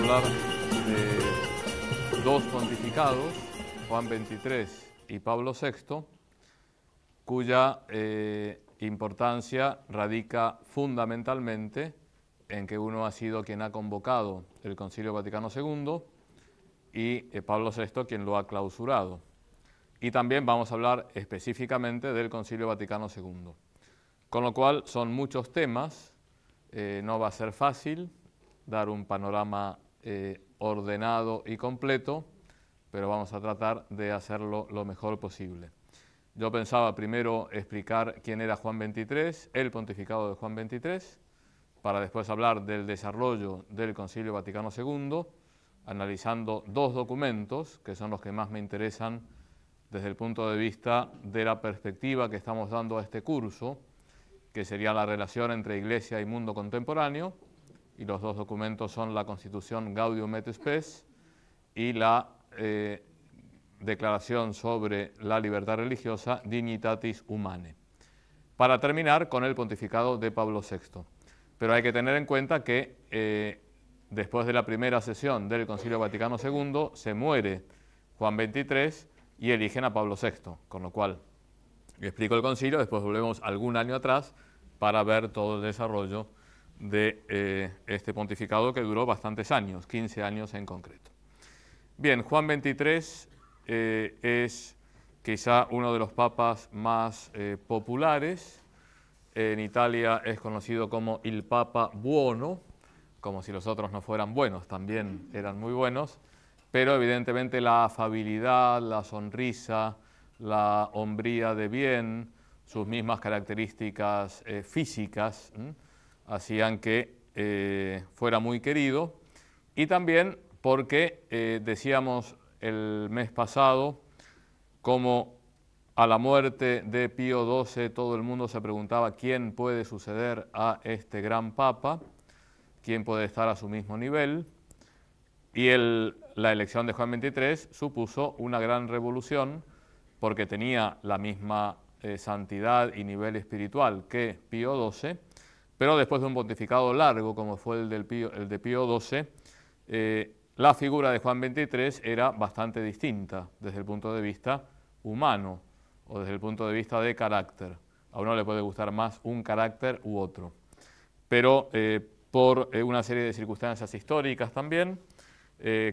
hablar de dos pontificados, Juan XXIII y Pablo VI, cuya importancia radica fundamentalmente en que uno ha sido quien ha convocado el Concilio Vaticano II y Pablo VI quien lo ha clausurado. Y también vamos a hablar específicamente del Concilio Vaticano II. Con lo cual son muchos temas, no va a ser fácil dar un panorama ordenado y completo, pero vamos a tratar de hacerlo lo mejor posible. Yo pensaba primero explicar quién era Juan XXIII, el pontificado de Juan XXIII, para después hablar del desarrollo del Concilio Vaticano II, analizando dos documentos que son los que más me interesan desde el punto de vista de la perspectiva que estamos dando a este curso, que sería la relación entre Iglesia y mundo contemporáneo, y los dos documentos son la Constitución Gaudium et Spes y la Declaración sobre la Libertad Religiosa Dignitatis Humanae. Para terminar con el pontificado de Pablo VI. Pero hay que tener en cuenta que después de la primera sesión del Concilio Vaticano II se muere Juan XXIII y eligen a Pablo VI, con lo cual explico el concilio, después volvemos algún año atrás para ver todo el desarrollo de este pontificado que duró bastantes años, 15 años en concreto. Bien, Juan XXIII es quizá uno de los papas más populares. En Italia es conocido como il Papa Buono, como si los otros no fueran buenos, también eran muy buenos, pero evidentemente la afabilidad, la sonrisa, la hombría de bien, sus mismas características físicas, hacían que fuera muy querido, y también porque decíamos el mes pasado, como a la muerte de Pío XII todo el mundo se preguntaba quién puede suceder a este gran papa, quién puede estar a su mismo nivel, y la elección de Juan XXIII supuso una gran revolución porque tenía la misma santidad y nivel espiritual que Pío XII, pero después de un pontificado largo como fue el de Pío XII, la figura de Juan XXIII era bastante distinta desde el punto de vista humano o desde el punto de vista de carácter. A uno le puede gustar más un carácter u otro, pero por una serie de circunstancias históricas también,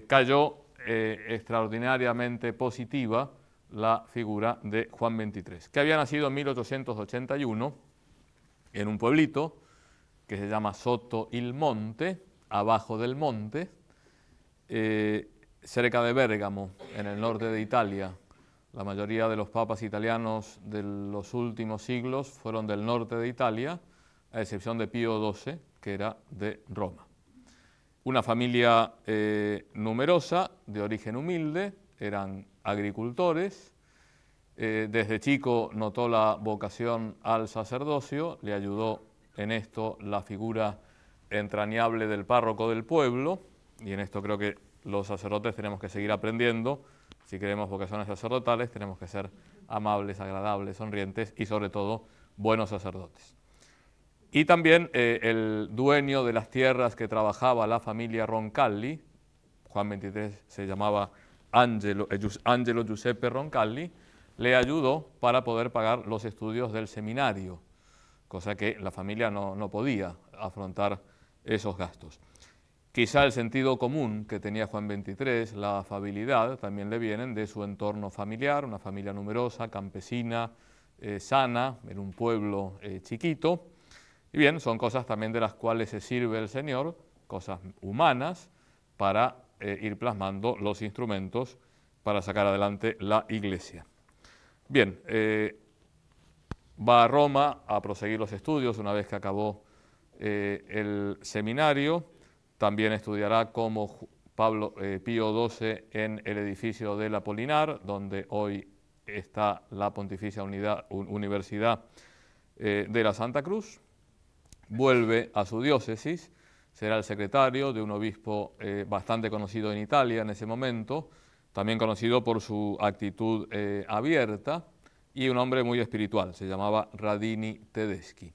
cayó extraordinariamente positiva la figura de Juan XXIII, que había nacido en 1881 en un pueblito que se llama Sotto il Monte, abajo del monte, cerca de Bérgamo, en el norte de Italia. La mayoría de los papas italianos de los últimos siglos fueron del norte de Italia, a excepción de Pío XII, que era de Roma. Una familia numerosa, de origen humilde, eran agricultores. Desde chico notó la vocación al sacerdocio, le ayudó en esto la figura entrañable del párroco del pueblo, y en esto creo que los sacerdotes tenemos que seguir aprendiendo. Si queremos vocaciones sacerdotales, tenemos que ser amables, agradables, sonrientes y sobre todo buenos sacerdotes. Y también el dueño de las tierras que trabajaba la familia Roncalli, Juan XXIII se llamaba Angelo Giuseppe Roncalli, le ayudó para poder pagar los estudios del seminario, cosa que la familia no podía afrontar esos gastos. Quizá el sentido común que tenía Juan XXIII, la afabilidad, también le vienen de su entorno familiar, una familia numerosa, campesina, sana, en un pueblo chiquito. Y bien, son cosas también de las cuales se sirve el Señor, cosas humanas, para ir plasmando los instrumentos para sacar adelante la Iglesia. Bien, va a Roma a proseguir los estudios una vez que acabó el seminario. También estudiará como Pío XII en el edificio del Apolinar, donde hoy está la Pontificia Universidad de la Santa Cruz. Vuelve a su diócesis, será el secretario de un obispo bastante conocido en Italia en ese momento, también conocido por su actitud abierta, y un hombre muy espiritual, se llamaba Radini Tedeschi.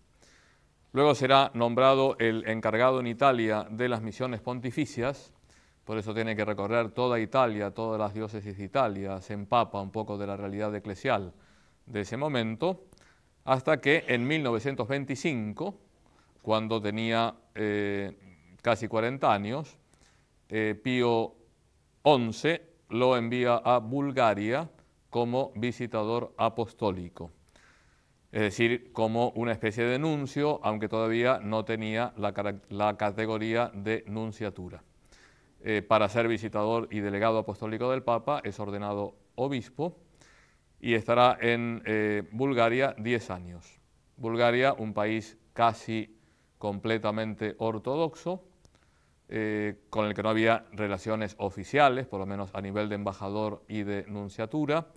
Luego será nombrado el encargado en Italia de las misiones pontificias, por eso tiene que recorrer toda Italia, todas las diócesis de Italia, se empapa un poco de la realidad eclesial de ese momento, hasta que en 1925, cuando tenía casi 40 años, Pío XI lo envía a Bulgaria como visitador apostólico, es decir, como una especie de nuncio, aunque todavía no tenía la categoría de nunciatura. Para ser visitador y delegado apostólico del Papa es ordenado obispo y estará en Bulgaria 10 años. Bulgaria, un país casi completamente ortodoxo, con el que no había relaciones oficiales, por lo menos a nivel de embajador y de nunciatura.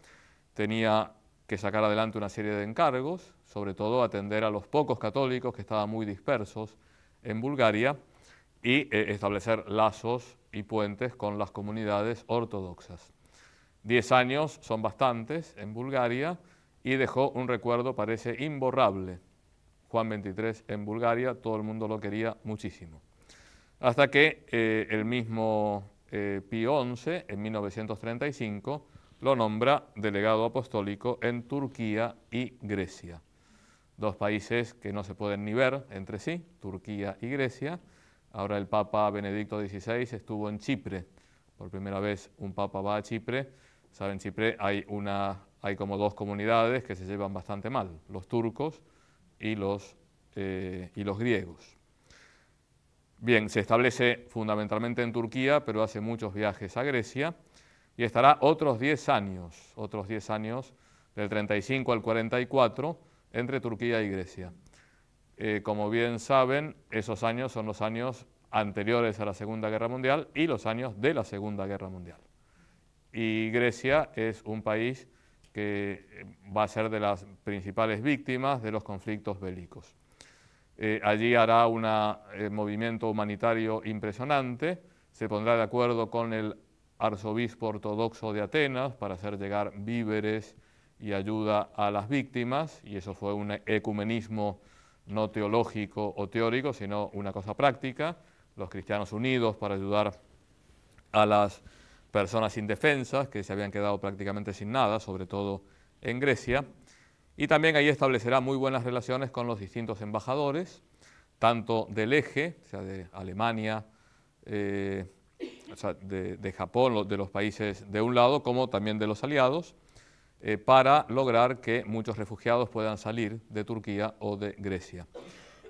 Tenía que sacar adelante una serie de encargos, sobre todo atender a los pocos católicos que estaban muy dispersos en Bulgaria y establecer lazos y puentes con las comunidades ortodoxas. 10 años son bastantes en Bulgaria y dejó un recuerdo, parece, imborrable. Juan XXIII en Bulgaria, todo el mundo lo quería muchísimo. Hasta que el mismo Pío XI, en 1935, lo nombra delegado apostólico en Turquía y Grecia. Dos países que no se pueden ni ver entre sí, Turquía y Grecia. Ahora el Papa Benedicto XVI estuvo en Chipre. Por primera vez un Papa va a Chipre. Saben, en Chipre hay como dos comunidades que se llevan bastante mal, los turcos y los griegos. Bien, se establece fundamentalmente en Turquía, pero hace muchos viajes a Grecia y estará otros 10 años, del 35 al 44, entre Turquía y Grecia. Como bien saben, esos años son los años anteriores a la Segunda Guerra Mundial y los años de la Segunda Guerra Mundial. Y Grecia es un país que va a ser de las principales víctimas de los conflictos bélicos. Allí hará un movimiento humanitario impresionante, se pondrá de acuerdo con el arzobispo ortodoxo de Atenas para hacer llegar víveres y ayuda a las víctimas, y eso fue un ecumenismo no teológico o teórico, sino una cosa práctica, los cristianos unidos para ayudar a las personas indefensas que se habían quedado prácticamente sin nada, sobre todo en Grecia. Y también ahí establecerá muy buenas relaciones con los distintos embajadores, tanto del eje, o sea, de Alemania, o sea, de Japón, de los países de un lado, como también de los aliados, para lograr que muchos refugiados puedan salir de Turquía o de Grecia.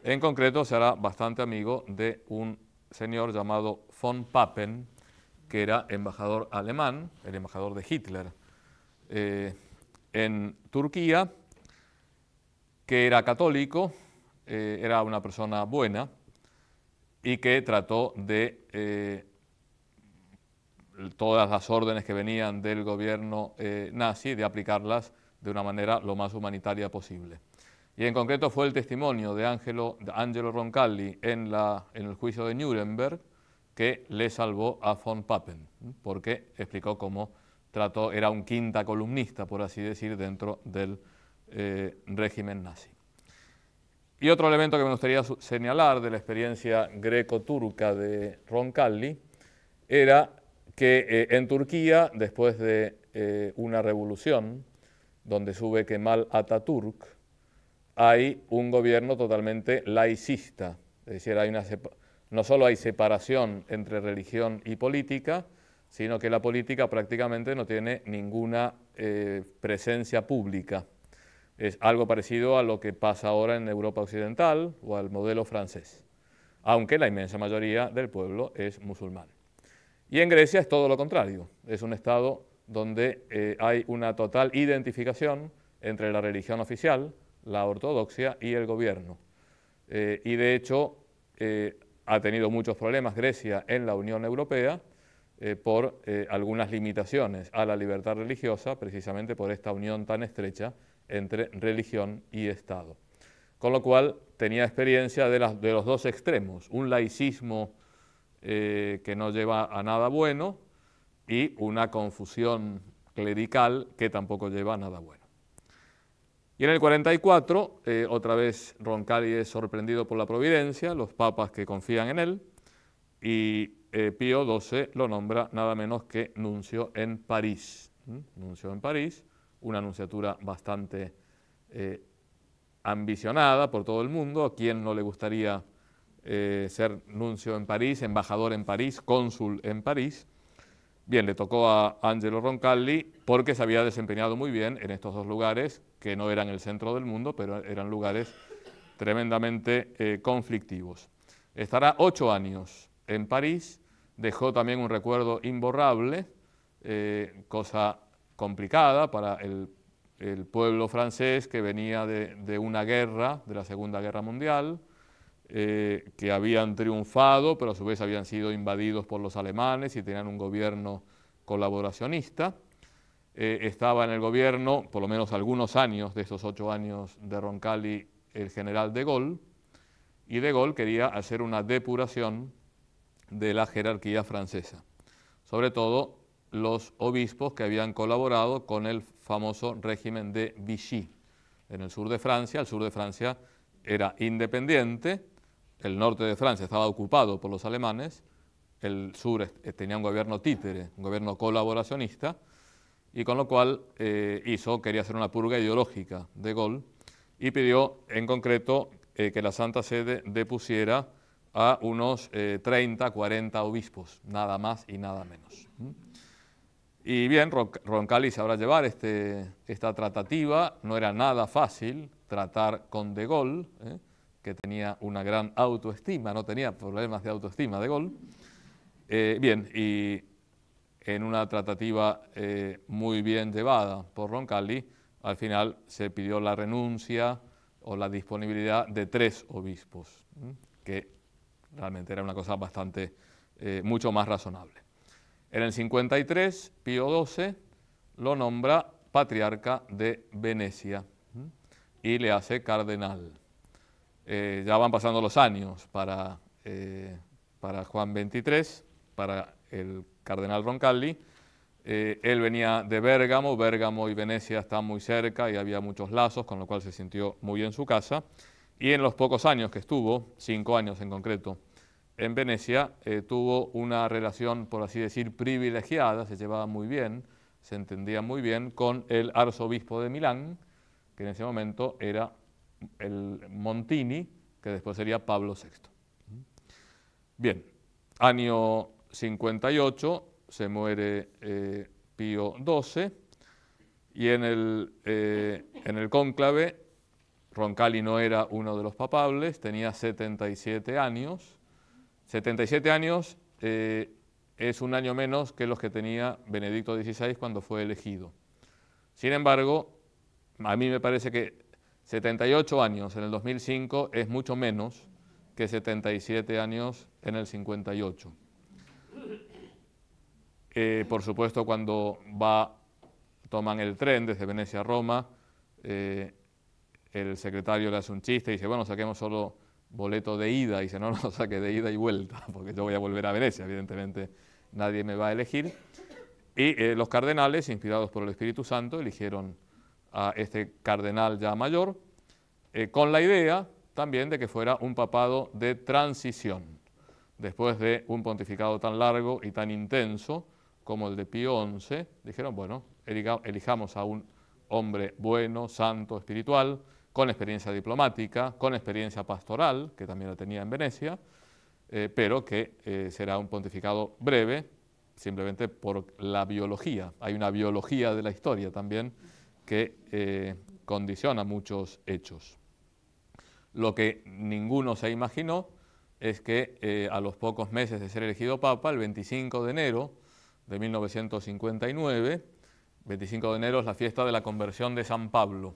En concreto, se hará bastante amigo de un señor llamado von Papen, que era embajador alemán, el embajador de Hitler en Turquía, que era católico, era una persona buena y que trató de todas las órdenes que venían del gobierno nazi, de aplicarlas de una manera lo más humanitaria posible. Y en concreto fue el testimonio de Angelo Roncalli en el juicio de Nuremberg que le salvó a von Papen, porque explicó cómo era un quinta columnista, por así decir, dentro del régimen nazi. Y otro elemento que me gustaría señalar de la experiencia greco-turca de Roncalli era que en Turquía, después de una revolución donde sube Kemal Atatürk, hay un gobierno totalmente laicista, es decir, no solo hay separación entre religión y política, sino que la política prácticamente no tiene ninguna presencia pública. Es algo parecido a lo que pasa ahora en Europa Occidental o al modelo francés, aunque la inmensa mayoría del pueblo es musulmán. Y en Grecia es todo lo contrario, es un estado donde hay una total identificación entre la religión oficial, la ortodoxia y el gobierno. Y de hecho ha tenido muchos problemas Grecia en la Unión Europea por algunas limitaciones a la libertad religiosa, precisamente por esta unión tan estrecha entre religión y Estado. Con lo cual tenía experiencia de los dos extremos, un laicismo que no lleva a nada bueno y una confusión clerical que tampoco lleva a nada bueno. Y en el 44, otra vez Roncalli es sorprendido por la providencia, los papas que confían en él, y Pío XII lo nombra nada menos que nuncio en París. Nuncio en París, una nunciatura bastante ambicionada por todo el mundo. ¿A quién no le gustaría ser nuncio en París, embajador en París, cónsul en París? Bien, le tocó a Angelo Roncalli porque se había desempeñado muy bien en estos dos lugares, que no eran el centro del mundo, pero eran lugares tremendamente conflictivos. Estará 8 años en París, dejó también un recuerdo imborrable, cosa complicada para el pueblo francés que venía de una guerra, de la Segunda Guerra Mundial, que habían triunfado, pero a su vez habían sido invadidos por los alemanes y tenían un gobierno colaboracionista. Estaba en el gobierno, por lo menos algunos años de esos 8 años de Roncalli, el general de Gaulle, y de Gaulle quería hacer una depuración de la jerarquía francesa, sobre todo los obispos que habían colaborado con el famoso régimen de Vichy en el sur de Francia. El sur de Francia era independiente, el norte de Francia estaba ocupado por los alemanes, el sur tenía un gobierno títere, un gobierno colaboracionista, y con lo cual quería hacer una purga ideológica de Gaulle y pidió en concreto que la Santa Sede depusiera a unos 30, 40 obispos, nada más y nada menos. Y bien, Roncalli sabrá llevar esta tratativa. No era nada fácil tratar con de Gaulle, que tenía una gran autoestima, no tenía problemas de autoestima de Gaulle. Bien, y en una tratativa muy bien llevada por Roncalli, al final se pidió la renuncia o la disponibilidad de 3 obispos, que realmente era una cosa bastante, mucho más razonable. En el 53, Pío XII lo nombra patriarca de Venecia y le hace cardenal. Ya van pasando los años para Juan XXIII, para el cardenal Roncalli. Él venía de Bérgamo, Bérgamo y Venecia están muy cerca y había muchos lazos, con lo cual se sintió muy en su casa. Y en los pocos años que estuvo, 5 años en concreto, en Venecia, tuvo una relación, por así decir, privilegiada, se llevaba muy bien, se entendía muy bien con el arzobispo de Milán, que en ese momento era el Montini, que después sería Pablo VI. Bien, año 58, se muere Pío XII, y en el cónclave Roncalli no era uno de los papables, tenía 77 años. 77 años es un año menos que los que tenía Benedicto XVI cuando fue elegido. Sin embargo, a mí me parece que 78 años en el 2005 es mucho menos que 77 años en el 58. Por supuesto, cuando toman el tren desde Venecia a Roma, el secretario le hace un chiste y dice, bueno, saquemos solo boleto de ida, y dice, no, no saque de ida y vuelta, porque yo voy a volver a Venecia, evidentemente nadie me va a elegir. Y los cardenales, inspirados por el Espíritu Santo, eligieron a este cardenal ya mayor, con la idea también de que fuera un papado de transición. Después de un pontificado tan largo y tan intenso como el de Pío XI, dijeron, bueno, elijamos a un hombre bueno, santo, espiritual, con experiencia diplomática, con experiencia pastoral, que también la tenía en Venecia, pero que será un pontificado breve, simplemente por la biología. Hay una biología de la historia también que condiciona muchos hechos. Lo que ninguno se imaginó es que a los pocos meses de ser elegido papa, el 25 de enero de 1959, 25 de enero es la fiesta de la conversión de San Pablo,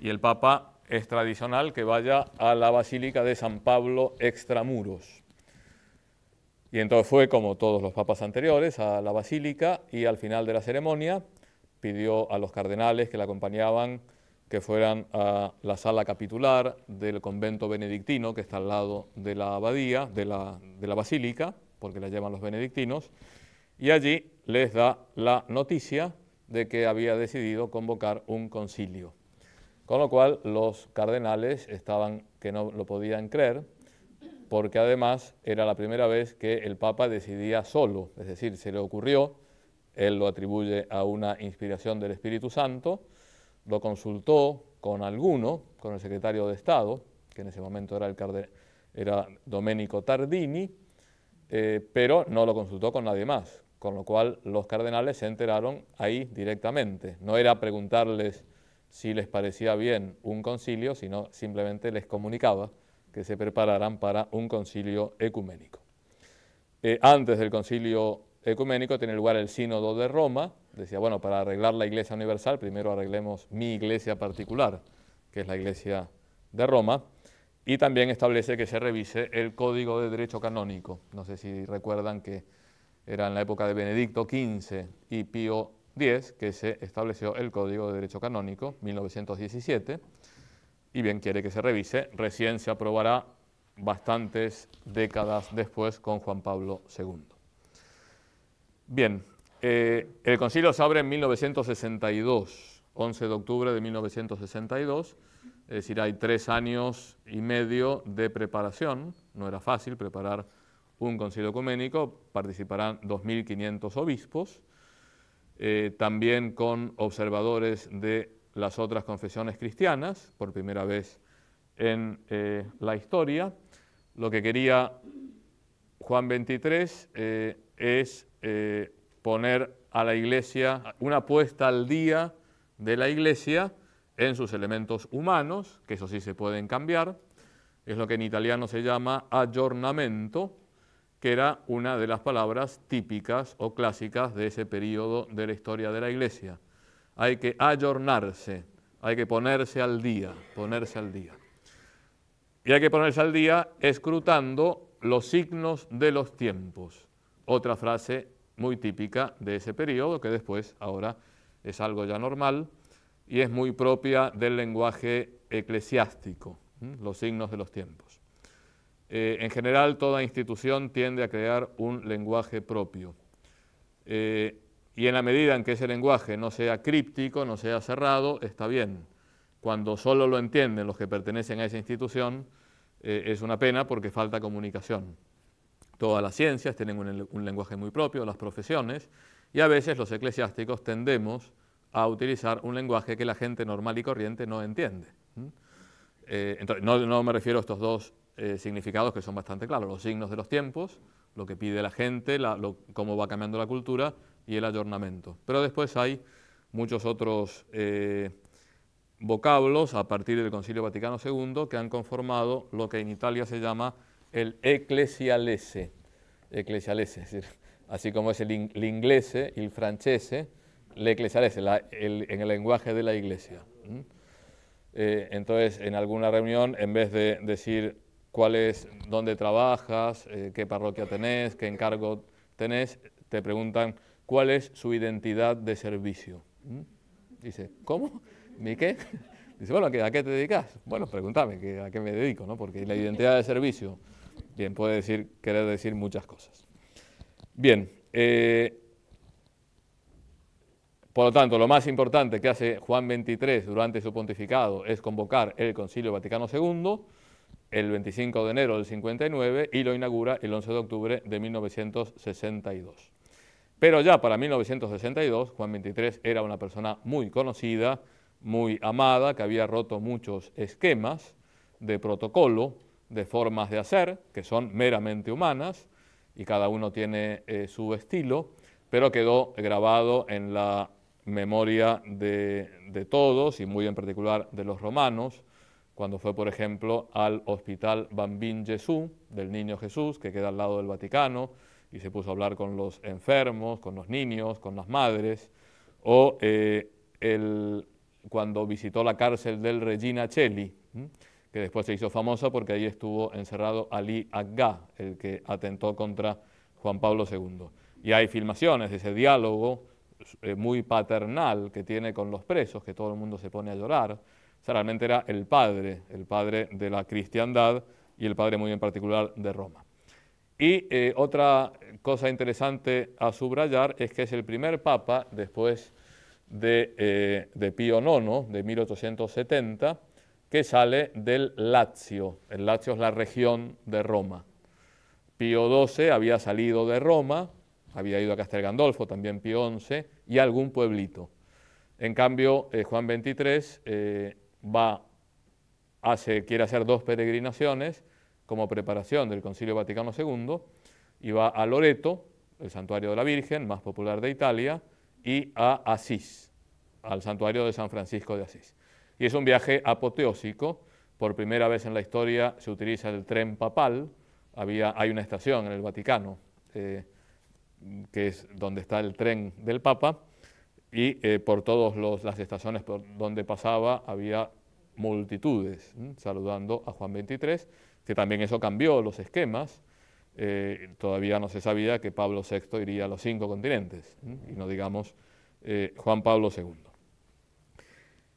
y el papa es tradicional que vaya a la Basílica de San Pablo extramuros. Y entonces fue, como todos los papas anteriores, a la Basílica, y al final de la ceremonia pidió a los cardenales que le acompañaban que fueran a la sala capitular del convento benedictino, que está al lado de la abadía, de la basílica, porque la llevan los benedictinos, y allí les da la noticia de que había decidido convocar un concilio. Con lo cual los cardenales estaban que no lo podían creer, porque además era la primera vez que el Papa decidía solo, es decir, se le ocurrió, él lo atribuye a una inspiración del Espíritu Santo, lo consultó con alguno, con el secretario de Estado, que en ese momento era Domenico Tardini, pero no lo consultó con nadie más, con lo cual los cardenales se enteraron ahí directamente. No era preguntarles si les parecía bien un concilio, sino simplemente les comunicaba que se prepararan para un concilio ecuménico. Antes del concilio ecuménico tiene lugar el sínodo de Roma. Decía, bueno, para arreglar la Iglesia universal, primero arreglemos mi iglesia particular, que es la Iglesia de Roma, y también establece que se revise el Código de Derecho Canónico. No sé si recuerdan que era en la época de Benedicto XV y Pío X que se estableció el Código de Derecho Canónico, 1917, y bien quiere que se revise. Recién se aprobará bastantes décadas después con Juan Pablo II. Bien, el concilio se abre en 1962, 11 de octubre de 1962, es decir, hay 3 años y medio de preparación. No era fácil preparar un concilio ecuménico, participarán 2.500 obispos, también con observadores de las otras confesiones cristianas, por primera vez en la historia. Lo que quería Juan XXIII es poner a la Iglesia, una puesta al día de la Iglesia en sus elementos humanos, que eso sí se pueden cambiar, es lo que en italiano se llama aggiornamento, que era una de las palabras típicas o clásicas de ese periodo de la historia de la Iglesia. Hay que aggiornarse, hay que ponerse al día, ponerse al día. Y hay que ponerse al día escrutando los signos de los tiempos. Otra frase muy típica de ese periodo, que después, ahora, es algo ya normal, y es muy propia del lenguaje eclesiástico, los signos de los tiempos. En general, toda institución tiende a crear un lenguaje propio. Y en la medida en que ese lenguaje no sea críptico, no sea cerrado, está bien. Cuando solo lo entienden los que pertenecen a esa institución, es una pena porque falta comunicación. Todas las ciencias tienen un lenguaje muy propio, las profesiones, y a veces los eclesiásticos tendemos a utilizar un lenguaje que la gente normal y corriente no entiende. Entonces, no me refiero a estos dos significados que son bastante claros, los signos de los tiempos, lo que pide la gente, cómo va cambiando la cultura y el aggiornamento. Pero después hay muchos otros vocablos a partir del Concilio Vaticano II que han conformado lo que en Italia se llama el eclesialese, es decir, así como es l'inglese, el francese, l'eclesialese, en el lenguaje de la Iglesia. Entonces, en alguna reunión, en vez de decir dónde trabajas, qué parroquia tenés, qué encargo tenés, te preguntan cuál es su identidad de servicio. Dice, ¿cómo? ¿Mi qué? Dice, bueno, ¿a qué te dedicas? Bueno, pregúntame, ¿a qué me dedico? ¿No? Porque la identidad de servicio, bien, puede querer decir muchas cosas. Bien, por lo tanto, lo más importante que hace Juan XXIII durante su pontificado es convocar el Concilio Vaticano II el 25 de enero del 59 y lo inaugura el 11 de octubre de 1962. Pero ya para 1962, Juan XXIII era una persona muy conocida, muy amada, que había roto muchos esquemas de protocolo, de formas de hacer, que son meramente humanas, y cada uno tiene su estilo, pero quedó grabado en la memoria de todos, y muy en particular de los romanos, cuando fue, por ejemplo, al Hospital Bambin Gesù, del Niño Jesús, que queda al lado del Vaticano, y se puso a hablar con los enfermos, con los niños, con las madres, o cuando visitó la cárcel del Regina Coeli, que después se hizo famosa porque ahí estuvo encerrado Ali Agha, el que atentó contra Juan Pablo II. Y hay filmaciones de ese diálogo muy paternal que tiene con los presos, que todo el mundo se pone a llorar. O sea, realmente era el padre de la cristiandad y el padre muy en particular de Roma. Y otra cosa interesante a subrayar es que es el primer papa después de Pío IX, de 1870, que sale del Lazio. El Lazio es la región de Roma. Pío XII había salido de Roma, había ido a Castel Gandolfo, también Pío XI, y a algún pueblito. En cambio, Juan XXIII quiere hacer 2 peregrinaciones como preparación del Concilio Vaticano II, y va a Loreto, el santuario de la Virgen, más popular de Italia, y a Asís, al santuario de San Francisco de Asís. Y es un viaje apoteósico. Por primera vez en la historia se utiliza el tren papal. Hay una estación en el Vaticano, que es donde está el tren del Papa, y por todas las estaciones por donde pasaba había multitudes saludando a Juan XXIII, que también eso cambió los esquemas. Todavía no se sabía que Pablo VI iría a los 5 continentes, y no digamos Juan Pablo II.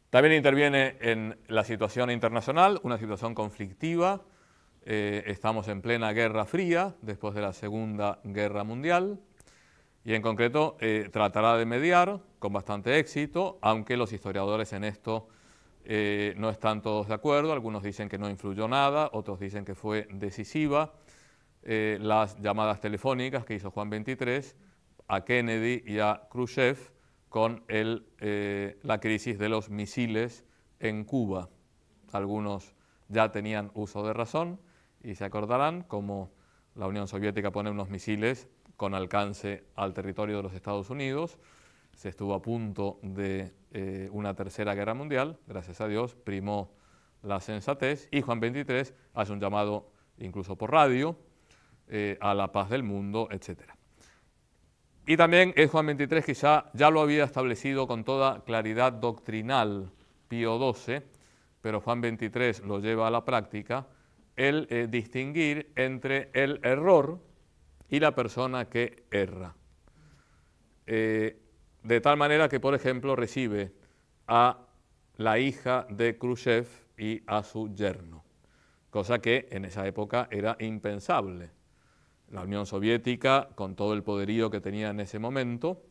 También interviene en la situación internacional, una situación conflictiva. Estamos en plena Guerra Fría, después de la Segunda Guerra Mundial, y en concreto tratará de mediar con bastante éxito, aunque los historiadores en esto no están todos de acuerdo. Algunos dicen que no influyó nada, otros dicen que fue decisiva. Las llamadas telefónicas que hizo Juan XXIII a Kennedy y a Khrushchev con la crisis de los misiles en Cuba. Algunos ya tenían uso de razón y se acordarán cómo la Unión Soviética pone unos misiles con alcance al territorio de los Estados Unidos. Se estuvo a punto de una tercera guerra mundial. Gracias a Dios primó la sensatez, y Juan XXIII hace un llamado incluso por radio a la paz del mundo, etc. Y también es Juan XXIII, que ya lo había establecido con toda claridad doctrinal Pío XII, pero Juan XXIII lo lleva a la práctica, el distinguir entre el error y la persona que erra. De tal manera que, por ejemplo, recibe a la hija de Khrushchev y a su yerno, cosa que en esa época era impensable. La Unión Soviética, con todo el poderío que tenía en ese momento,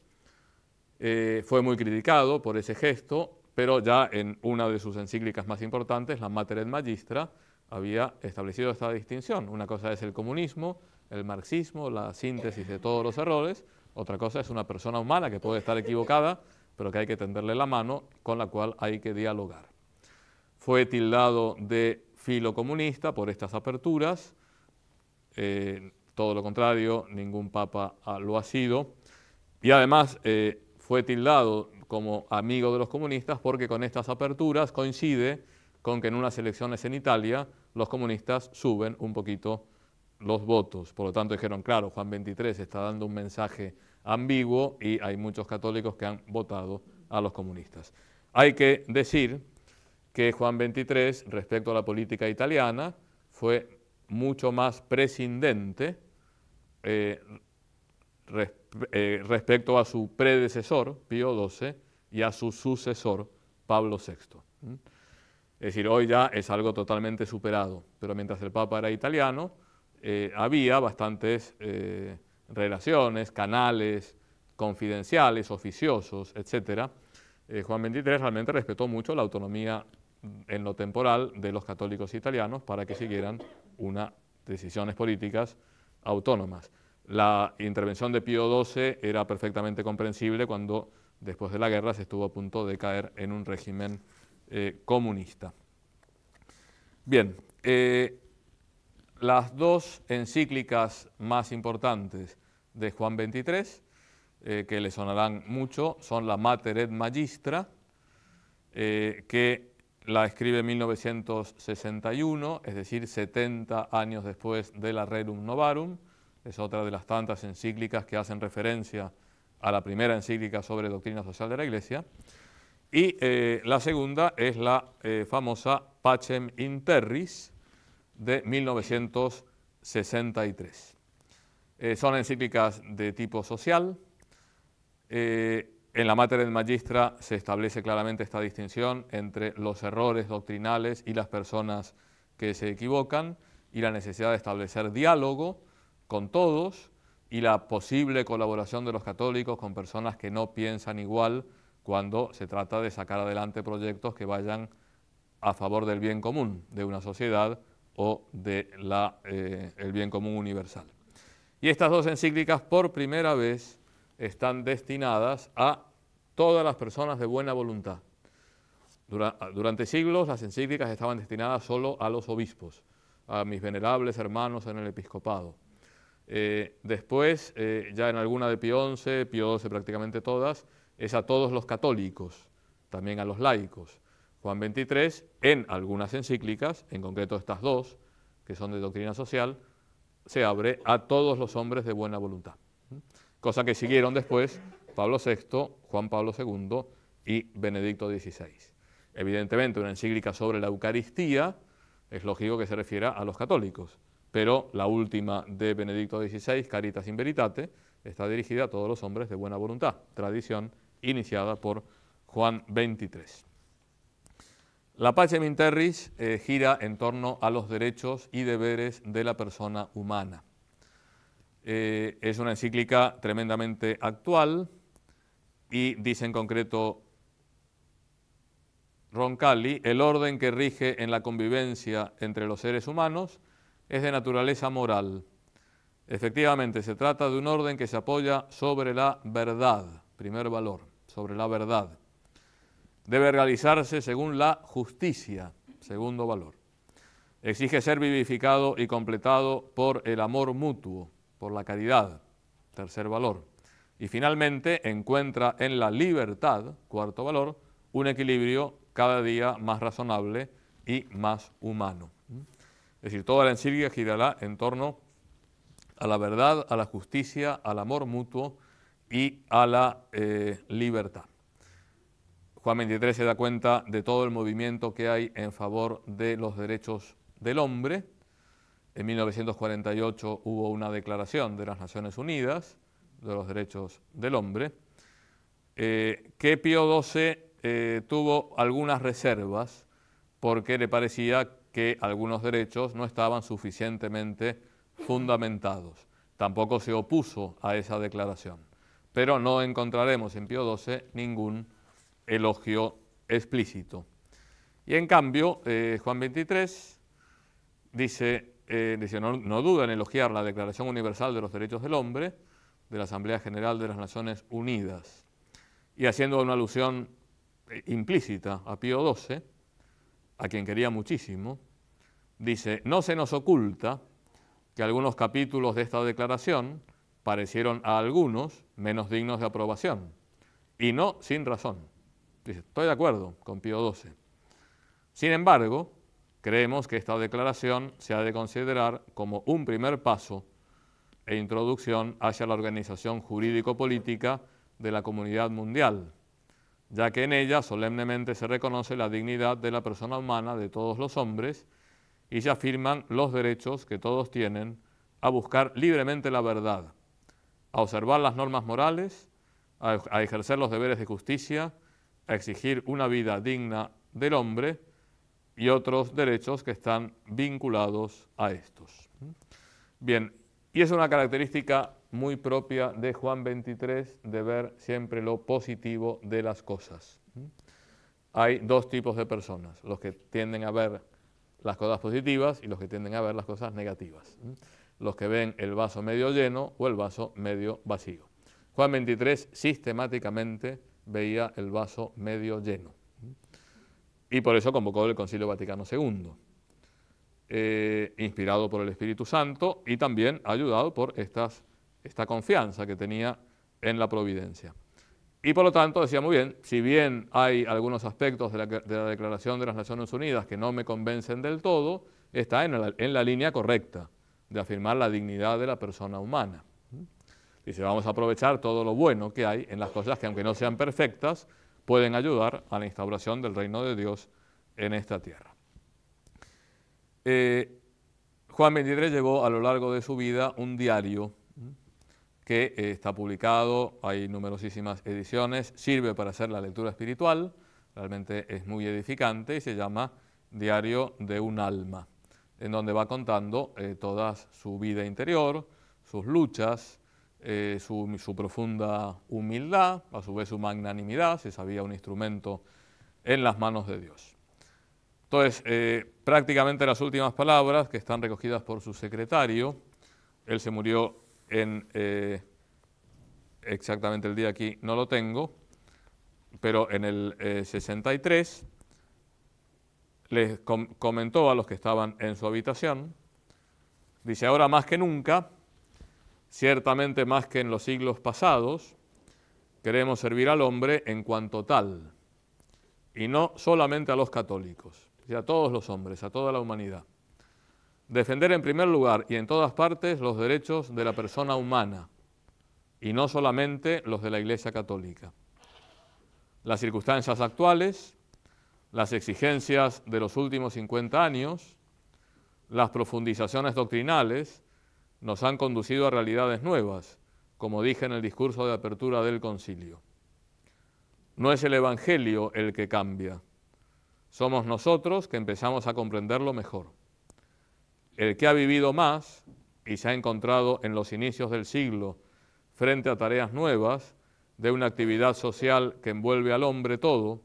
fue muy criticado por ese gesto, pero ya en una de sus encíclicas más importantes, la Mater et Magistra, había establecido esta distinción. Una cosa es el comunismo, el marxismo, la síntesis de todos los errores. Otra cosa es una persona humana que puede estar equivocada, pero que hay que tenderle la mano, con la cual hay que dialogar. Fue tildado de filocomunista por estas aperturas. Todo lo contrario, ningún papa lo ha sido. Y además fue tildado como amigo de los comunistas porque con estas aperturas coincide con que en unas elecciones en Italia los comunistas suben un poquito los votos. Por lo tanto dijeron, claro, Juan XXIII está dando un mensaje ambiguo y hay muchos católicos que han votado a los comunistas. Hay que decir que Juan XXIII, respecto a la política italiana, fue mucho más prescindente respecto a su predecesor, Pío XII, y a su sucesor, Pablo VI. Es decir, hoy ya es algo totalmente superado, pero mientras el Papa era italiano, había bastantes relaciones, canales confidenciales, oficiosos, etc. Juan XXIII realmente respetó mucho la autonomía en lo temporal de los católicos italianos para que siguieran unas decisiones políticas autónomas. La intervención de Pío XII era perfectamente comprensible cuando, después de la guerra, se estuvo a punto de caer en un régimen comunista. Bien, las 2 encíclicas más importantes de Juan XXIII, que le sonarán mucho, son la Mater et Magistra, que la escribe en 1961, es decir, 70 años después de la Rerum Novarum. Es otra de las tantas encíclicas que hacen referencia a la primera encíclica sobre doctrina social de la Iglesia. Y la segunda es la famosa Pacem in Terris de 1963. Son encíclicas de tipo social. En la Mater et Magistra se establece claramente esta distinción entre los errores doctrinales y las personas que se equivocan, y la necesidad de establecer diálogo con todos y la posible colaboración de los católicos con personas que no piensan igual cuando se trata de sacar adelante proyectos que vayan a favor del bien común de una sociedad o de el bien común universal. Y estas dos encíclicas por primera vez están destinadas a todas las personas de buena voluntad. Durante siglos las encíclicas estaban destinadas solo a los obispos, a mis venerables hermanos en el episcopado. Después, ya en alguna de Pío XI prácticamente todas, es a todos los católicos, también a los laicos. Juan XXIII, en algunas encíclicas, en concreto estas dos, que son de doctrina social, se abre a todos los hombres de buena voluntad. Cosa que siguieron después Pablo VI, Juan Pablo II y Benedicto XVI. Evidentemente, una encíclica sobre la Eucaristía es lógico que se refiera a los católicos, pero la última de Benedicto XVI, Caritas in Veritate, está dirigida a todos los hombres de buena voluntad, tradición iniciada por Juan XXIII. La Pacem in Terris gira en torno a los derechos y deberes de la persona humana. Es una encíclica tremendamente actual y dice en concreto Roncalli: el orden que rige en la convivencia entre los seres humanos es de naturaleza moral. Efectivamente, se trata de un orden que se apoya sobre la verdad, primer valor, sobre la verdad. Debe realizarse según la justicia, segundo valor. Exige ser vivificado y completado por el amor mutuo, por la caridad, tercer valor. Y finalmente encuentra en la libertad, cuarto valor, un equilibrio cada día más razonable y más humano. Es decir, toda la encíclica girará en torno a la verdad, a la justicia, al amor mutuo y a la libertad. Juan XXIII se da cuenta de todo el movimiento que hay en favor de los derechos del hombre. En 1948 hubo una declaración de las Naciones Unidas de los derechos del hombre, que Pío XII tuvo algunas reservas porque le parecía que algunos derechos no estaban suficientemente fundamentados. Tampoco se opuso a esa declaración, pero no encontraremos en Pío XII ningún elogio explícito. Y en cambio, Juan XXIII dice, no duda en elogiar la Declaración Universal de los Derechos del Hombre de la Asamblea General de las Naciones Unidas, y haciendo una alusión implícita a Pío XII, a quien quería muchísimo, dice: no se nos oculta que algunos capítulos de esta declaración parecieron a algunos menos dignos de aprobación, y no sin razón. Dice, estoy de acuerdo con Pío XII. Sin embargo, creemos que esta declaración se ha de considerar como un primer paso e introducción hacia la organización jurídico-política de la comunidad mundial, ya que en ella solemnemente se reconoce la dignidad de la persona humana de todos los hombres y se afirman los derechos que todos tienen a buscar libremente la verdad, a observar las normas morales, a ejercer los deberes de justicia, a exigir una vida digna del hombre y otros derechos que están vinculados a estos. Bien, y es una característica muy propia de Juan XXIII de ver siempre lo positivo de las cosas. Hay dos tipos de personas, los que tienden a ver las cosas positivas y los que tienden a ver las cosas negativas. Los que ven el vaso medio lleno o el vaso medio vacío. Juan XXIII sistemáticamente veía el vaso medio lleno. Y por eso convocó el Concilio Vaticano II, inspirado por el Espíritu Santo y también ayudado por esta confianza que tenía en la providencia. Y por lo tanto decía muy bien, si bien hay algunos aspectos de la Declaración de las Naciones Unidas que no me convencen del todo, está en la línea correcta de afirmar la dignidad de la persona humana. Dice, vamos a aprovechar todo lo bueno que hay en las cosas que, aunque no sean perfectas, pueden ayudar a la instauración del reino de Dios en esta tierra. Juan XXIII llevó a lo largo de su vida un diario que está publicado, hay numerosísimas ediciones, sirve para hacer la lectura espiritual, realmente es muy edificante y se llama Diario de un alma, en donde va contando toda su vida interior, sus luchas, su profunda humildad, a su vez su magnanimidad, se sabía un instrumento en las manos de Dios. Entonces, prácticamente las últimas palabras, que están recogidas por su secretario, él se murió en, exactamente el día aquí no lo tengo, pero en el 63, les comentó a los que estaban en su habitación, dice: ahora más que nunca, ciertamente más que en los siglos pasados, queremos servir al hombre en cuanto tal, y no solamente a los católicos, sino a todos los hombres, a toda la humanidad. Defender en primer lugar y en todas partes los derechos de la persona humana, y no solamente los de la Iglesia Católica. Las circunstancias actuales, las exigencias de los últimos 50 años, las profundizaciones doctrinales nos han conducido a realidades nuevas, como dije en el discurso de apertura del concilio. No es el Evangelio el que cambia, somos nosotros que empezamos a comprenderlo mejor. El que ha vivido más y se ha encontrado en los inicios del siglo frente a tareas nuevas de una actividad social que envuelve al hombre todo,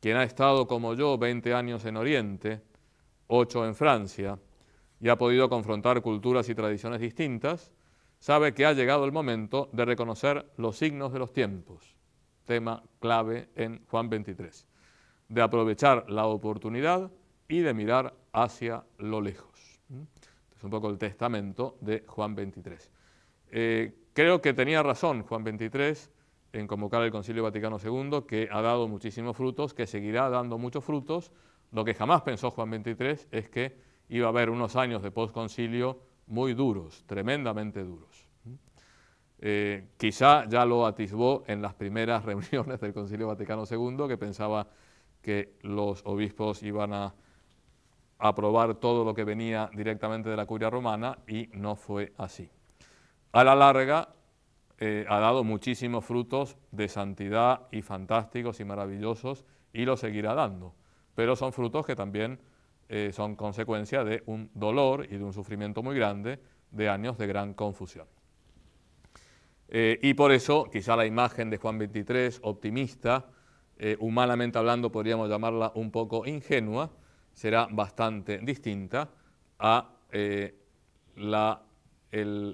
quien ha estado como yo 20 años en Oriente, 8 en Francia, y ha podido confrontar culturas y tradiciones distintas, sabe que ha llegado el momento de reconocer los signos de los tiempos, tema clave en Juan 23, de aprovechar la oportunidad y de mirar hacia lo lejos. Es un poco el testamento de Juan 23. Creo que tenía razón Juan 23 en convocar el Concilio Vaticano II, que ha dado muchísimos frutos, que seguirá dando muchos frutos. Lo que jamás pensó Juan 23 es que iba a haber unos años de postconcilio muy duros, tremendamente duros. Quizá ya lo atisbó en las primeras reuniones del Concilio Vaticano II, que pensaba que los obispos iban a aprobar todo lo que venía directamente de la curia romana, y no fue así. A la larga ha dado muchísimos frutos de santidad y fantásticos y maravillosos, y lo seguirá dando, pero son frutos que también son consecuencia de un dolor y de un sufrimiento muy grande, de años de gran confusión. Y por eso quizá la imagen de Juan 23, optimista, humanamente hablando podríamos llamarla un poco ingenua, será bastante distinta a la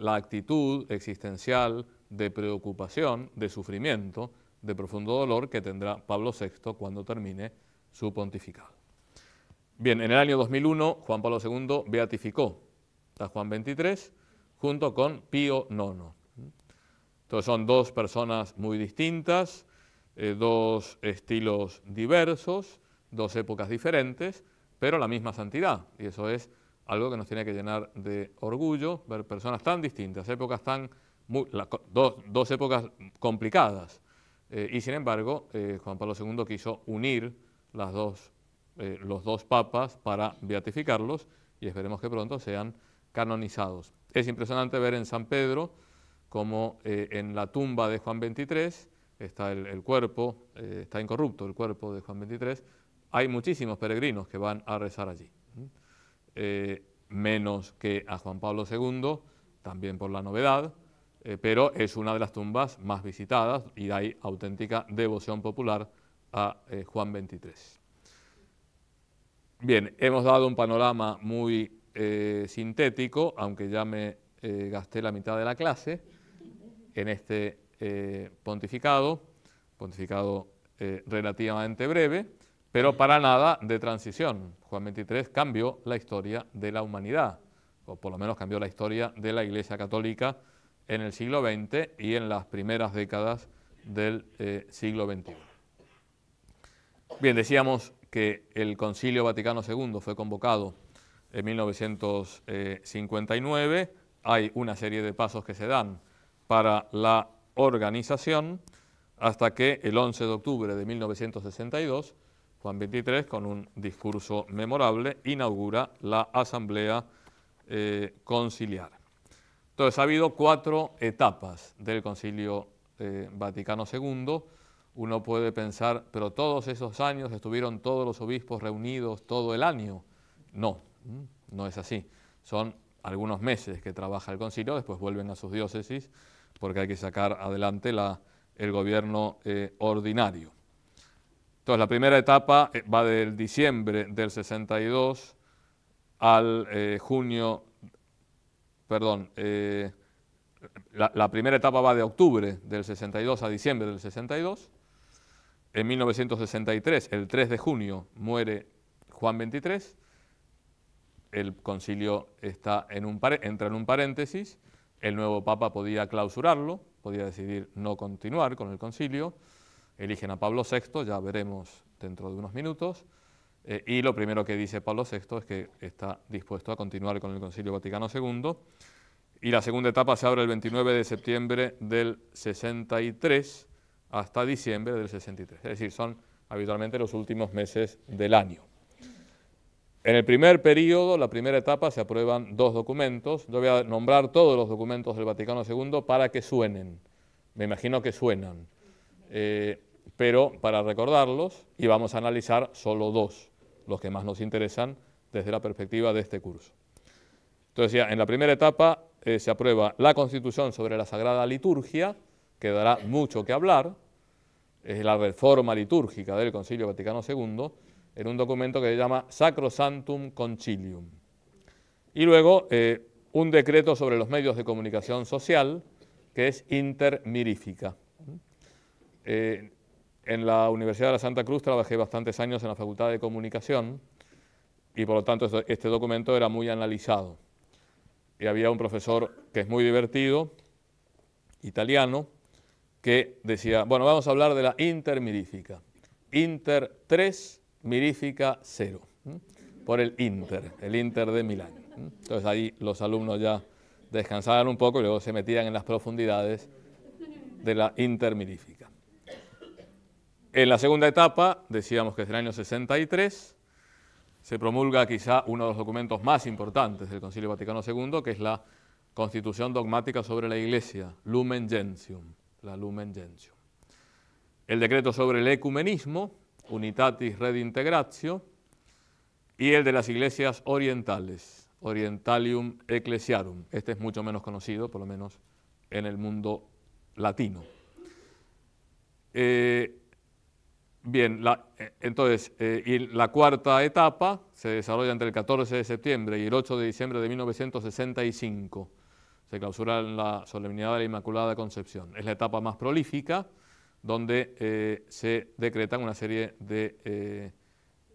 actitud existencial de preocupación, de sufrimiento, de profundo dolor que tendrá Pablo VI cuando termine su pontificado. Bien, en el año 2001 Juan Pablo II beatificó a Juan XXIII junto con Pío IX. Entonces son dos personas muy distintas, dos estilos diversos, dos épocas diferentes, pero la misma santidad, y eso es algo que nos tiene que llenar de orgullo, ver personas tan distintas, épocas dos épocas complicadas, y sin embargo Juan Pablo II quiso unir los dos papas para beatificarlos, y esperemos que pronto sean canonizados. Es impresionante ver en San Pedro como en la tumba de Juan XXIII está el cuerpo, está incorrupto el cuerpo de Juan XXIII, hay muchísimos peregrinos que van a rezar allí. Menos que a Juan Pablo II, también por la novedad, pero es una de las tumbas más visitadas y hay auténtica devoción popular a Juan XXIII. Bien, hemos dado un panorama muy sintético, aunque ya me gasté la mitad de la clase en este pontificado relativamente breve, pero para nada de transición. Juan XXIII cambió la historia de la humanidad, o por lo menos cambió la historia de la Iglesia Católica en el siglo XX y en las primeras décadas del siglo XXI. Bien, decíamos que el Concilio Vaticano II fue convocado en 1959, hay una serie de pasos que se dan para la organización, hasta que el 11 de octubre de 1962, Juan XXIII, con un discurso memorable, inaugura la Asamblea Conciliar. Entonces, ha habido 4 etapas del Concilio Vaticano II. Uno puede pensar, pero todos esos años estuvieron todos los obispos reunidos todo el año. No, no es así. Son algunos meses que trabaja el concilio, después vuelven a sus diócesis, porque hay que sacar adelante el gobierno ordinario. Entonces, la primera etapa va del diciembre del 62 al junio, perdón, la primera etapa va de octubre del 62 a diciembre del 62. En 1963, el 3 de junio, muere Juan XXIII. El concilio entra en un paréntesis. El nuevo papa podía clausurarlo, podía decidir no continuar con el concilio. Eligen a Pablo VI, ya veremos dentro de unos minutos. Y lo primero que dice Pablo VI es que está dispuesto a continuar con el Concilio Vaticano II. Y la segunda etapa se abre el 29 de septiembre del 63 hasta diciembre del 63. Es decir, son habitualmente los últimos meses del año. En el primer periodo, la primera etapa, se aprueban 2 documentos. Yo voy a nombrar todos los documentos del Vaticano II para que suenen. Me imagino que suenan. Pero para recordarlos, y vamos a analizar solo 2, los que más nos interesan desde la perspectiva de este curso. Entonces, ya en la primera etapa se aprueba la Constitución sobre la Sagrada Liturgia, que dará mucho que hablar, es la reforma litúrgica del Concilio Vaticano II, en un documento que se llama Sacrosanctum Concilium. Y luego un decreto sobre los medios de comunicación social, que es Inter Mirifica. En la Universidad de la Santa Cruz trabajé bastantes años en la Facultad de Comunicación y por lo tanto este documento era muy analizado. Y había un profesor que es muy divertido, italiano, que decía, bueno, vamos a hablar de la Inter Mirifica. Inter 3, Mirifica 0, por el Inter de Milán. Entonces ahí los alumnos ya descansaban un poco y luego se metían en las profundidades de la Inter Mirifica. En la segunda etapa, decíamos que es del año 63, se promulga quizá uno de los documentos más importantes del Concilio Vaticano II, que es la Constitución Dogmática sobre la Iglesia, Lumen Gentium, la Lumen Gentium. El decreto sobre el ecumenismo, Unitatis Redintegratio, y el de las iglesias orientales, Orientalium Ecclesiarum. Este es mucho menos conocido, por lo menos en el mundo latino. Bien, entonces, y la cuarta etapa se desarrolla entre el 14 de septiembre y el 8 de diciembre de 1965. Se clausura en la solemnidad de la Inmaculada Concepción. Es la etapa más prolífica, donde se decretan una serie de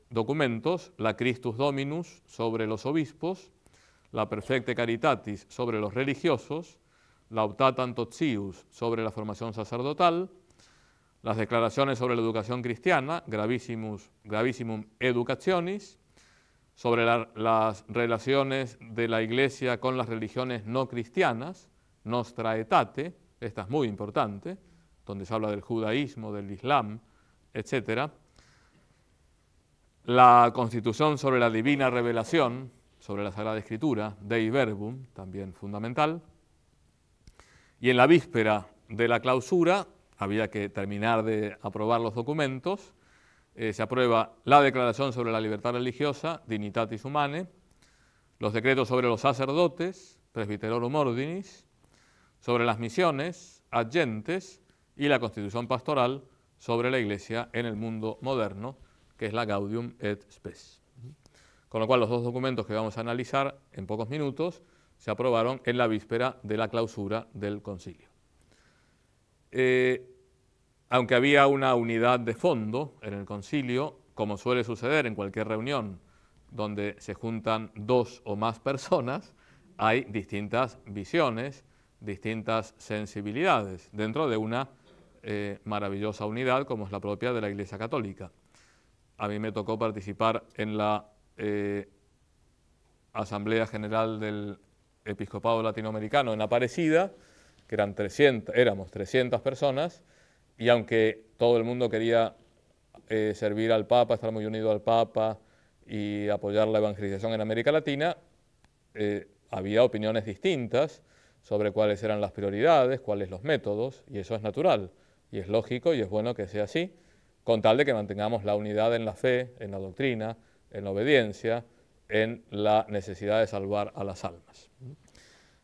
documentos, la Christus Dominus sobre los obispos, la Perfecte Caritatis sobre los religiosos, la Optatam Totius sobre la formación sacerdotal, las declaraciones sobre la educación cristiana, Gravissimum Educationis, sobre las relaciones de la Iglesia con las religiones no cristianas, Nostra Aetate, esta es muy importante, donde se habla del judaísmo, del islam, etc. La Constitución sobre la divina revelación, sobre la Sagrada Escritura, Dei Verbum, también fundamental. Y en la víspera de la clausura, había que terminar de aprobar los documentos, se aprueba la Declaración sobre la Libertad Religiosa, Dignitatis Humanae, los decretos sobre los sacerdotes, Presbyterorum Ordinis, sobre las misiones, Ad Gentes, y la Constitución Pastoral sobre la Iglesia en el mundo moderno, que es la Gaudium et Spes. Con lo cual, los 2 documentos que vamos a analizar en pocos minutos se aprobaron en la víspera de la clausura del concilio. Aunque había una unidad de fondo en el concilio, como suele suceder en cualquier reunión donde se juntan 2 o más personas, hay distintas visiones, distintas sensibilidades dentro de una maravillosa unidad como es la propia de la Iglesia Católica. A mí me tocó participar en la Asamblea General del Episcopado Latinoamericano en Aparecida, que éramos 300 personas, y aunque todo el mundo quería servir al Papa, estar muy unido al Papa y apoyar la evangelización en América Latina, había opiniones distintas sobre cuáles eran las prioridades, cuáles los métodos, y eso es natural, y es lógico y es bueno que sea así, con tal de que mantengamos la unidad en la fe, en la doctrina, en la obediencia, en la necesidad de salvar a las almas.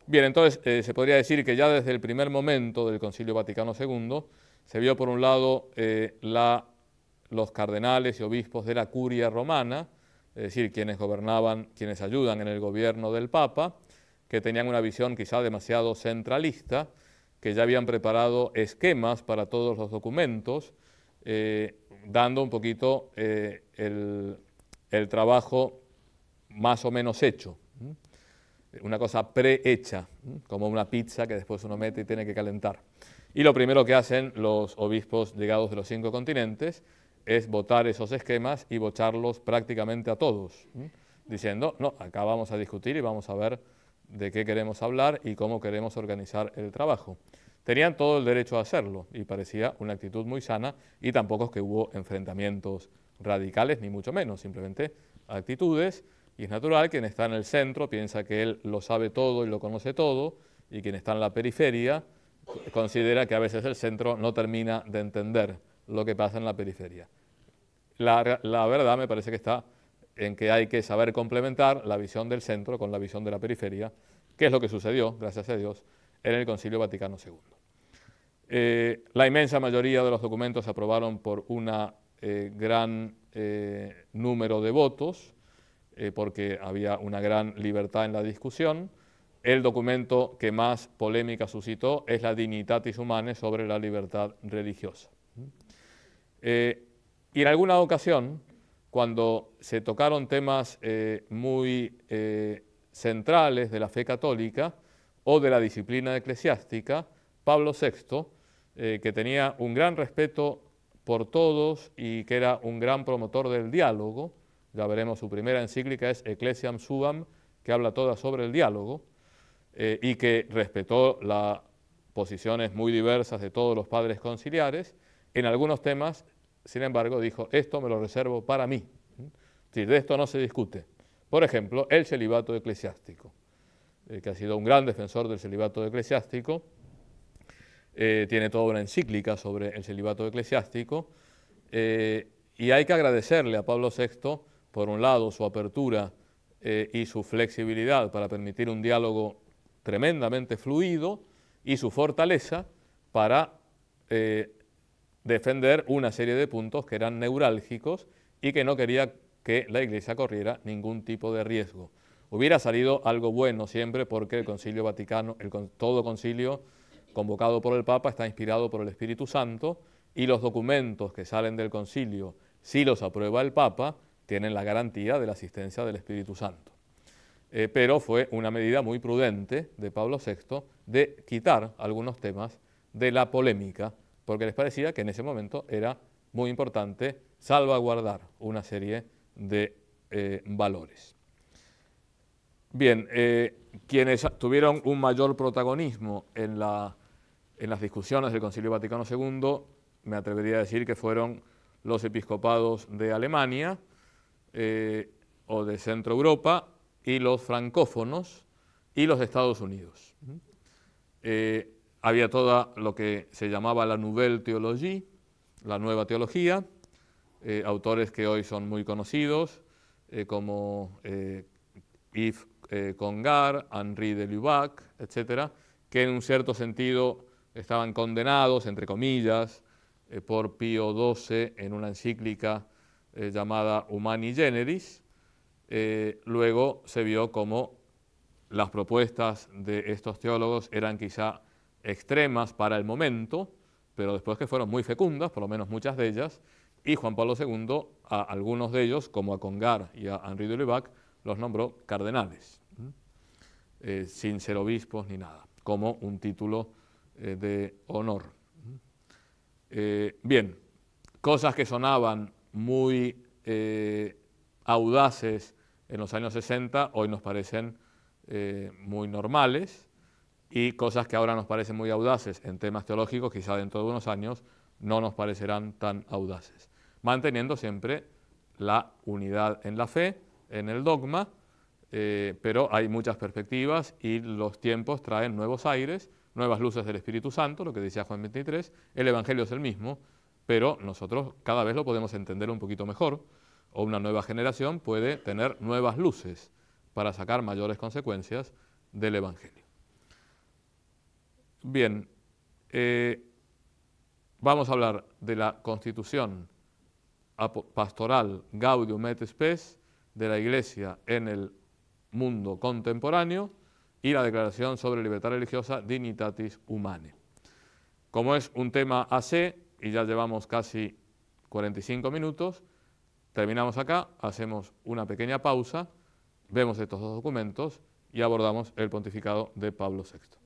Bien, entonces se podría decir que ya desde el primer momento del Concilio Vaticano II se vio por un lado la los cardenales y obispos de la curia romana, es decir, quienes gobernaban, quienes ayudan en el gobierno del Papa, que tenían una visión quizá demasiado centralista, que ya habían preparado esquemas para todos los documentos, dando un poquito el trabajo más o menos hecho, una cosa prehecha, como una pizza que después uno mete y tiene que calentar. Y lo primero que hacen los obispos llegados de los 5 continentes es votar esos esquemas y vocharlos prácticamente a todos, diciendo, no, acá vamos a discutir y vamos a ver de qué queremos hablar y cómo queremos organizar el trabajo. Tenían todo el derecho a hacerlo y parecía una actitud muy sana, y tampoco es que hubo enfrentamientos radicales, ni mucho menos, simplemente actitudes, y es natural, quien está en el centro piensa que él lo sabe todo y lo conoce todo, y quien está en la periferia considera que a veces el centro no termina de entender lo que pasa en la periferia. La verdad me parece que está en que hay que saber complementar la visión del centro con la visión de la periferia, que es lo que sucedió, gracias a Dios, en el Concilio Vaticano II. La inmensa mayoría de los documentos se aprobaron por un gran número de votos, porque había una gran libertad en la discusión. El documento que más polémica suscitó es la Dignitatis Humanae sobre la libertad religiosa. Y en alguna ocasión, cuando se tocaron temas muy centrales de la fe católica o de la disciplina eclesiástica, Pablo VI, que tenía un gran respeto por todos y que era un gran promotor del diálogo, ya veremos, su primera encíclica es Ecclesiam Suam, que habla toda sobre el diálogo, y que respetó las posiciones muy diversas de todos los padres conciliares. En algunos temas, sin embargo, dijo, esto me lo reservo para mí, es decir, de esto no se discute. Por ejemplo, el celibato eclesiástico, que ha sido un gran defensor del celibato eclesiástico, tiene toda una encíclica sobre el celibato eclesiástico, y hay que agradecerle a Pablo VI, por un lado, su apertura y su flexibilidad para permitir un diálogo tremendamente fluido, y su fortaleza para defender una serie de puntos que eran neurálgicos y que no quería que la Iglesia corriera ningún tipo de riesgo. Hubiera salido algo bueno siempre, porque el Concilio Vaticano, todo concilio convocado por el Papa, está inspirado por el Espíritu Santo, y los documentos que salen del concilio, si los aprueba el Papa, tienen la garantía de la asistencia del Espíritu Santo. Pero fue una medida muy prudente de Pablo VI de quitar algunos temas de la polémica, porque les parecía que en ese momento era muy importante salvaguardar una serie de valores. Bien, quienes tuvieron un mayor protagonismo en las discusiones del Concilio Vaticano II, me atrevería a decir que fueron los episcopados de Alemania o de Centro Europa, y los francófonos y los de Estados Unidos. Había toda lo que se llamaba la Nouvelle Théologie, la nueva teología, autores que hoy son muy conocidos, como Yves Congar, Henri de Lubac, etcétera, que en un cierto sentido estaban condenados, entre comillas, por Pío XII en una encíclica llamada Humani Generis. Luego se vio como las propuestas de estos teólogos eran quizá extremas para el momento, pero después que fueron muy fecundas, por lo menos muchas de ellas, y Juan Pablo II a algunos de ellos, como a Congar y a Henri de Lubac, los nombró cardenales, sin ser obispos ni nada, como un título de honor. Bien, cosas que sonaban muy audaces en los años 60, hoy nos parecen muy normales, y cosas que ahora nos parecen muy audaces en temas teológicos, quizá dentro de unos años no nos parecerán tan audaces, manteniendo siempre la unidad en la fe, en el dogma, pero hay muchas perspectivas y los tiempos traen nuevos aires, nuevas luces del Espíritu Santo, lo que decía Juan 23, el Evangelio es el mismo, pero nosotros cada vez lo podemos entender un poquito mejor, o una nueva generación puede tener nuevas luces para sacar mayores consecuencias del Evangelio. Bien, vamos a hablar de la Constitución pastoral Gaudium et Spes de la Iglesia en el mundo contemporáneo y la Declaración sobre Libertad Religiosa Dignitatis Humanae. Como es un tema AC y ya llevamos casi 45 minutos, terminamos acá, hacemos una pequeña pausa, vemos estos dos documentos y abordamos el pontificado de Pablo VI.